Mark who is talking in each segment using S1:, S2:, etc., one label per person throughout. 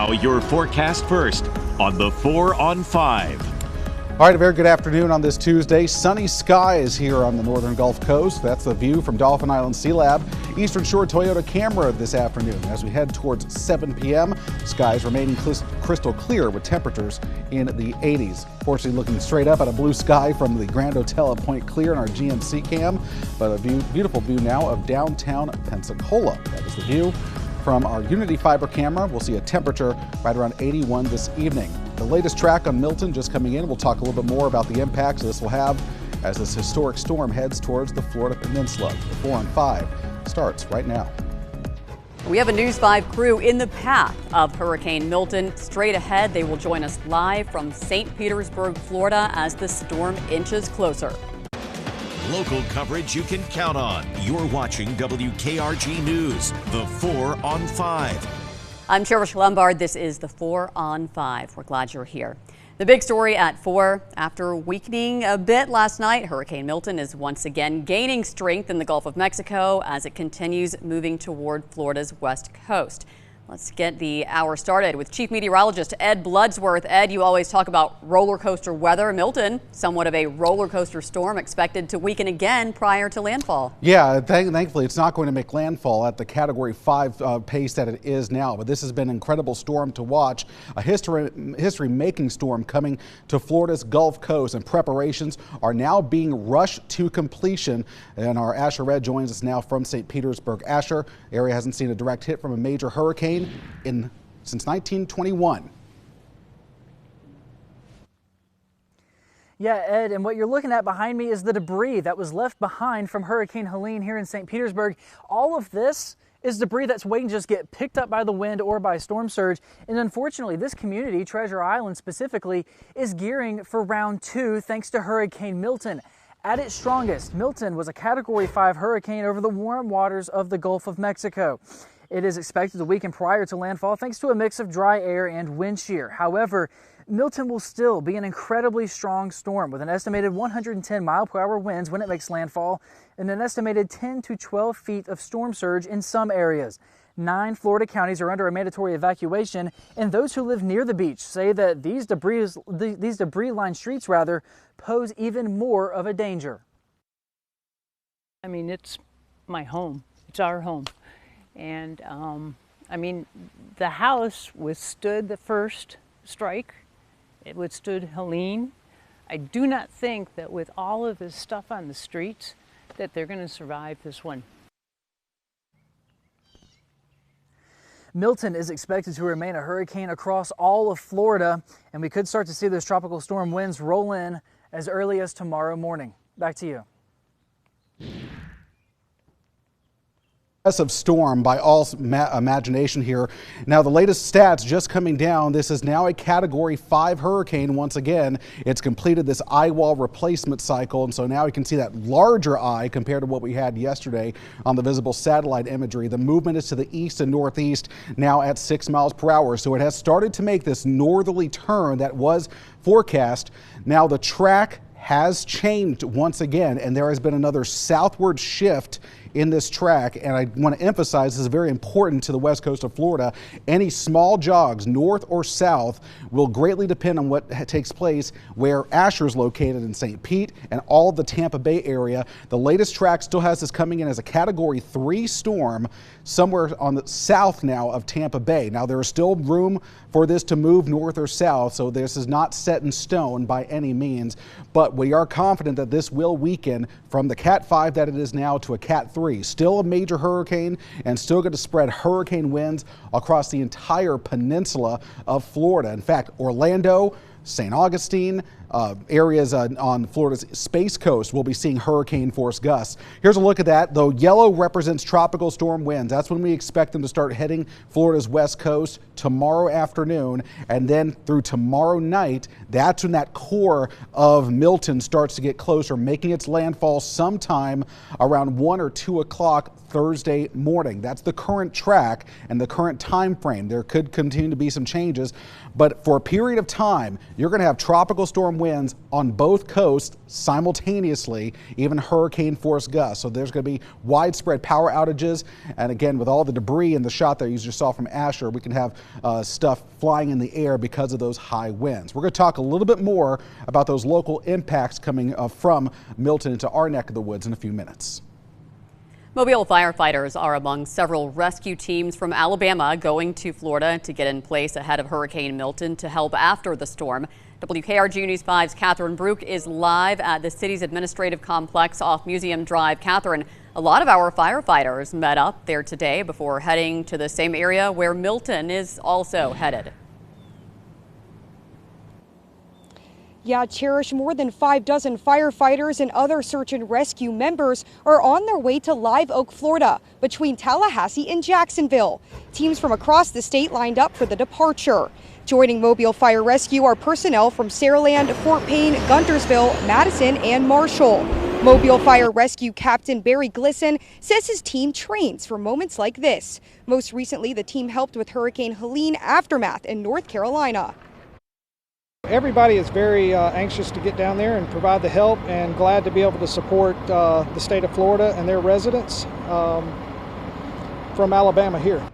S1: Now your forecast first on the 4 on 5.
S2: All right, a very good afternoon on this Tuesday. Sunny skies here on the northern Gulf Coast. That's the view from Dolphin Island Sea Lab. Eastern Shore Toyota camera this afternoon. As we head towards 7 p.m., skies remaining crystal clear with temperatures in the 80s. Fortunately, looking straight up at a blue sky from the Grand Hotel at Point Clear in our GMC cam, but a beautiful view now of downtown Pensacola. That is the view from our Unity Fiber camera. We'll see a temperature right around 81 this evening. The latest track on Milton just coming in. We'll talk a little bit more about the impacts this will have as this historic storm heads towards the Florida Peninsula. The 4 on 5 starts right now.
S3: We have a News 5 crew in the path of Hurricane Milton. Straight ahead, they will join us live from St. Petersburg, Florida, as the storm inches closer.
S1: Local coverage you can count on. You're watching WKRG News, the 4 on 5.
S3: I'm Cherish Lombard. This is the 4 on 5. We're glad you're here. The big story at 4. After weakening a bit last night, Hurricane Milton is once again gaining strength in the Gulf of Mexico as it continues moving toward Florida's west coast. Let's get the hour started with Chief Meteorologist Ed Bloodsworth. Ed, you always talk about roller coaster weather. Milton, somewhat of a roller coaster storm, expected to weaken again prior to landfall. Yeah,
S2: thankfully it's not going to make landfall at the Category 5 pace that it is now. But this has been an incredible storm to watch. A history-making storm coming to Florida's Gulf Coast, and preparations are now being rushed to completion. And our Asher Red joins us now from St. Petersburg. Asher, the area hasn't seen a direct hit from a major hurricane since 1921.
S4: Yeah, Ed, and what you're looking at behind me is the debris that was left behind from Hurricane Helene here in St. Petersburg. All of this is debris that's waiting to just get picked up by the wind or by storm surge. And unfortunately, this community, Treasure Island specifically, is gearing for round 2 thanks to Hurricane Milton. At its strongest, Milton was a Category 5 hurricane over the warm waters of the Gulf of Mexico. It is expected to weaken prior to landfall thanks to a mix of dry air and wind shear. However, Milton will still be an incredibly strong storm with an estimated 110 mile-per-hour winds when it makes landfall and an estimated 10 to 12 feet of storm surge in some areas. 9 Florida counties are under a mandatory evacuation, and those who live near the beach say that these debris-lined streets pose even more of a danger.
S5: I mean, it's my home. It's our home. And I mean, the house withstood the first strike. It withstood Helene. I do not think that with all of this stuff on the streets that they're going to survive this one.
S4: Milton is expected to remain a hurricane across all of Florida, and we could start to see those tropical storm winds roll in as early as tomorrow morning. Back to you.
S2: Of storm by all imagination here. Now the latest stats just coming down. This is now a Category 5 hurricane once again. It's completed this eye wall replacement cycle, and so now we can see that larger eye compared to what we had yesterday on the visible satellite imagery. The movement is to the east and northeast now at 6 miles per hour, so it has started to make this northerly turn that was forecast. Now the track has changed once again, and there has been another southward shift in this track, and I want to emphasize this is very important to the west coast of Florida. Any small jogs north or south will greatly depend on what takes place where Asher is located in St. Pete and all of the Tampa Bay area. The latest track still has this coming in as a Category 3 storm somewhere on the south now of Tampa Bay. Now there is still room for this to move north or south, so this is not set in stone by any means, but we are confident that this will weaken from the Cat 5 that it is now to a Cat 3. Still a major hurricane and still going to spread hurricane winds across the entire peninsula of Florida. In fact, Orlando, St. Augustine, areas on Florida's Space Coast will be seeing hurricane force gusts. Here's a look at that. Though yellow represents tropical storm winds, that's when we expect them to start heading Florida's west coast tomorrow afternoon, and then through tomorrow night, that's when that core of Milton starts to get closer, making its landfall sometime around 1 or 2 o'clock Thursday morning. That's the current track and the current time frame. There could continue to be some changes, but for a period of time, you're going to have tropical storm storm winds on both coasts simultaneously, even hurricane force gusts. So there's going to be widespread power outages. And again, with all the debris in the shot there you just saw from Asher, we can have stuff flying in the air because of those high winds. We're going to talk a little bit more about those local impacts coming from Milton into our neck of the woods in a few minutes.
S3: Mobile firefighters are among several rescue teams from Alabama going to Florida to get in place ahead of Hurricane Milton to help after the storm. WKRG News 5's Catherine Brook is live at the city's administrative complex off Museum Drive. Catherine, a lot of our firefighters met up there today before heading to the same area where Milton is also headed.
S6: Yeah, Cherish, more than 6 firefighters and other search and rescue members are on their way to Live Oak, Florida, between Tallahassee and Jacksonville. Teams from across the state lined up for the departure. Joining Mobile Fire Rescue are personnel from Saraland, Fort Payne, Guntersville, Madison, and Marshall. Mobile Fire Rescue Captain Barry Glisson says his team trains for moments like this. Most recently, the team helped with Hurricane Helene aftermath in North Carolina.
S7: Everybody is very anxious to get down there and provide the help, and glad to be able to support the state of Florida and their residents from Alabama here.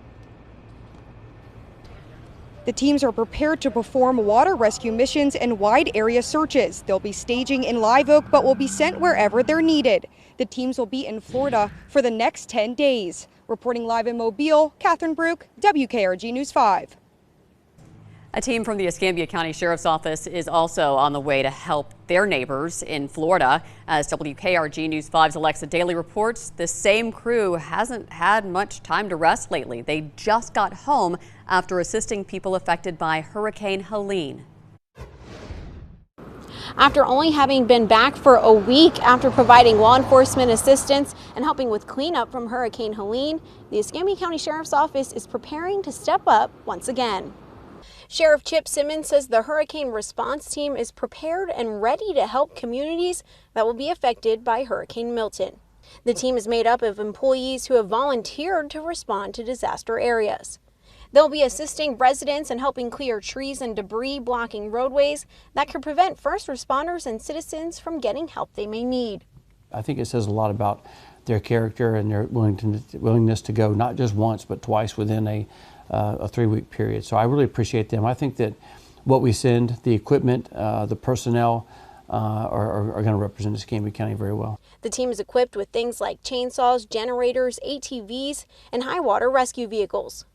S6: The teams are prepared to perform water rescue missions and wide area searches. They'll be staging in Live Oak, but will be sent wherever they're needed. The teams will be in Florida for the next 10 days. Reporting live in Mobile, Catherine Brook, WKRG News 5.
S3: A team from the Escambia County Sheriff's Office is also on the way to help their neighbors in Florida. As WKRG News 5's Alexa Daly reports, the same crew hasn't had much time to rest lately. They just got home after assisting people affected by Hurricane Helene.
S8: After only having been back for a week after providing law enforcement assistance and helping with cleanup from Hurricane Helene, the Escambia County Sheriff's Office is preparing to step up once again. Sheriff Chip Simmons says the hurricane response team is prepared and ready to help communities that will be affected by Hurricane Milton. The team is made up of employees who have volunteered to respond to disaster areas. They'll be assisting residents and helping clear trees and debris blocking roadways that could prevent first responders and citizens from getting help they may need.
S9: I think it says a lot about their character and their willingness to go not just once but twice within a 3-week period. So I really appreciate them. I think that what we send, the equipment, the personnel are going to represent Escambia County very well.
S8: The team is equipped with things like chainsaws, generators, ATVs, and high water rescue vehicles.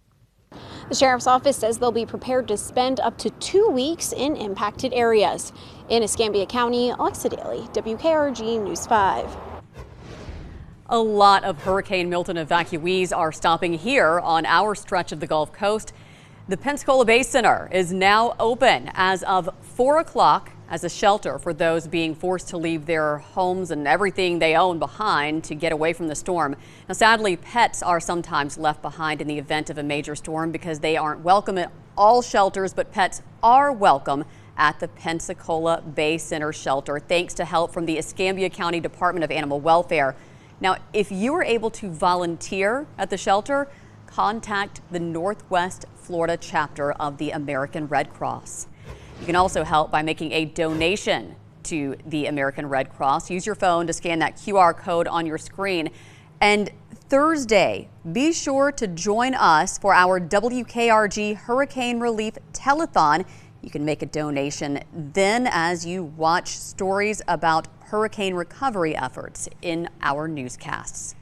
S8: The Sheriff's Office says they'll be prepared to spend up to 2 weeks in impacted areas. In Escambia County, Alexa Daly, WKRG News 5.
S3: A lot of Hurricane Milton evacuees are stopping here on our stretch of the Gulf Coast. The Pensacola Bay Center is now open as of 4 o'clock as a shelter for those being forced to leave their homes and everything they own behind to get away from the storm. Now, sadly, pets are sometimes left behind in the event of a major storm because they aren't welcome at all shelters, but pets are welcome at the Pensacola Bay Center shelter, thanks to help from the Escambia County Department of Animal Welfare. Now, if you are able to volunteer at the shelter, contact the Northwest Florida chapter of the American Red Cross. You can also help by making a donation to the American Red Cross. Use your phone to scan that QR code on your screen. And Thursday, be sure to join us for our WKRG Hurricane Relief Telethon. You can make a donation then as you watch stories about hurricane recovery efforts in our newscasts.